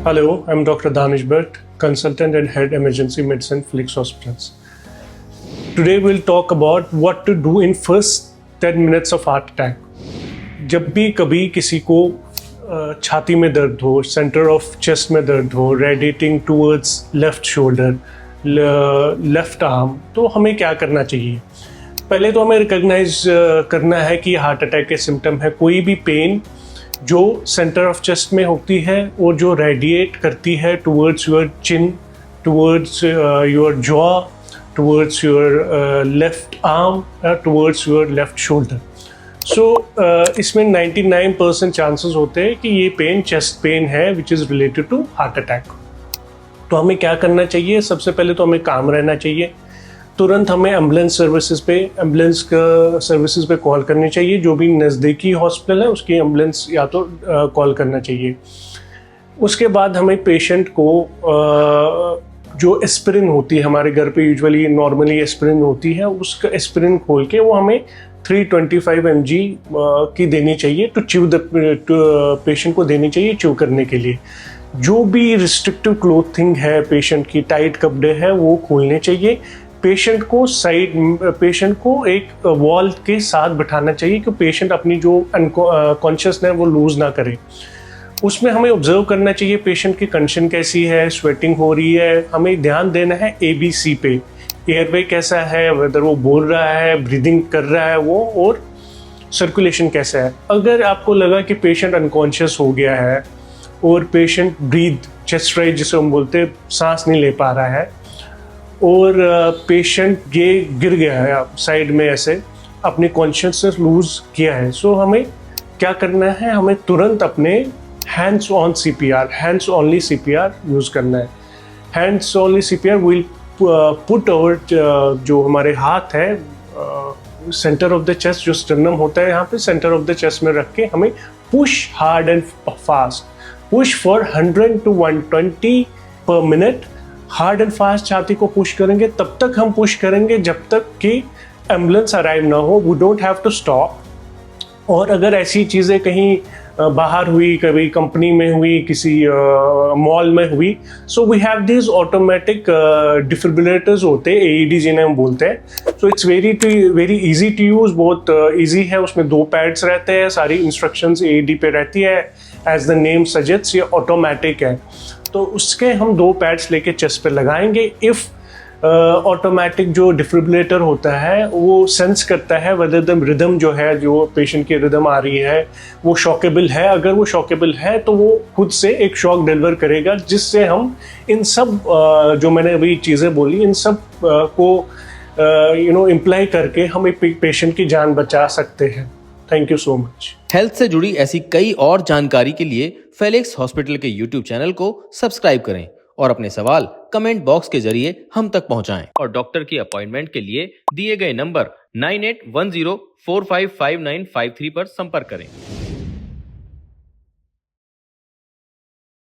Hello, I'm Dr. Danish Bhatt, consultant and head emergency medicine, Felix Hospitals. Today we'll talk about what to do in first 10 minutes of heart attack. जब भी कभी किसी को छाती में दर्द हो, सेंटर ऑफ चेस्ट में दर्द हो, radiating towards left shoulder, left arm, तो हमें क्या करना चाहिए? पहले तो हमें रिकॉग्नाइज करना है कि हार्ट अटैक के सिम्टम है। कोई भी पेन जो सेंटर ऑफ चेस्ट में होती है और जो रेडिएट करती है towards your chin, towards your jaw, towards your left arm, towards your left shoulder. So इसमें 99% चांसेस होते हैं कि ये पेन चेस्ट पेन है which is related to heart attack. तो हमें क्या करना चाहिए? सबसे पहले तो हमें काम रहना चाहिए। तुरंत हमें एम्बुलेंस सर्विसेज पे कॉल करनी चाहिए। जो भी नज़दीकी हॉस्पिटल है उसकी एम्बुलेंस या तो कॉल करना चाहिए। उसके बाद हमें पेशेंट को जो एस्पिरिन होती है, हमारे घर पे यूजुअली नॉर्मली एस्पिरिन होती है, उसका एस्पिरिन खोल के वो हमें 325 mg की देनी चाहिए टू च्यू पेशेंट को देनी चाहिए च्यू करने के लिए। जो भी रिस्ट्रिक्टिव क्लोथिंग है पेशेंट की, टाइट कपड़े हैं, वो खोलने चाहिए। पेशेंट को एक वॉल के साथ बिठाना चाहिए कि पेशेंट अपनी जो कॉन्शियसनेस है वो लूज ना करे। उसमें हमें ऑब्जर्व करना चाहिए पेशेंट की कंडीशन कैसी है, स्वेटिंग हो रही है। हमें ध्यान देना है ABC पे, एयरवे कैसा है, वेदर वो बोल रहा है, ब्रीदिंग कर रहा है वो, और सर्कुलेशन कैसा है। अगर आपको लगा कि पेशेंट अनकॉन्शियस हो गया है और पेशेंट ब्रीथ चेस्ट राइज जिसे हम बोलते हैं, सांस नहीं ले पा रहा है, और पेशेंट ये गिर गया है साइड में, ऐसे अपनी कॉन्शियसनेस लूज किया है, सो हमें क्या करना है? हमें तुरंत अपने hands on CPR, hands only CPR use करना है। Hands only CPR will put over जो हमारे हाथ है सेंटर ऑफ द चेस्ट, जो स्टर्नम होता है यहाँ पे सेंटर ऑफ द चेस्ट में रख के हमें push hard and fast, push for 100 to 120 पर मिनट। हार्ड एंड फास्ट छाती को पुश करेंगे, तब तक हम पुश करेंगे जब तक कि एम्बुलेंस अराइव ना हो। We don't have to stop. और अगर ऐसी चीज़ें कहीं बाहर हुई, कभी कंपनी में हुई, किसी मॉल में हुई, so we have this automatic defibrillators होते हैं, AED जिन्हें हम बोलते हैं। So it's very easy to use, बहुत इजी है। उसमें 2 पैड्स रहते हैं, सारी इंस्ट्रक्शंस AED पे रहती है। एज द नेम सजेस्ट ये ऑटोमेटिक है, तो उसके हम 2 पैड्स लेके चेस्ट पे लगाएंगे। इफ़ ऑटोमेटिक जो डिफिब्रिलेटर होता है वो सेंस करता है वेदर द रिदम जो है, जो पेशेंट की रिदम आ रही है, वो शॉकेबल है। अगर वो शॉकेबल है तो वो खुद से एक शॉक डिलीवर करेगा, जिससे हम इन सब जो मैंने अभी चीज़ें बोली, इन सब को इम्प्लाई करके हम एक पेशेंट की जान बचा सकते हैं। Thank you so much. Health से जुड़ी ऐसी कई और जानकारी के लिए फेलिक्स हॉस्पिटल के YouTube चैनल को सब्सक्राइब करें और अपने सवाल कमेंट बॉक्स के जरिए हम तक पहुंचाएं। और डॉक्टर की अपॉइंटमेंट के लिए दिए गए नंबर 9810455953 पर संपर्क करें।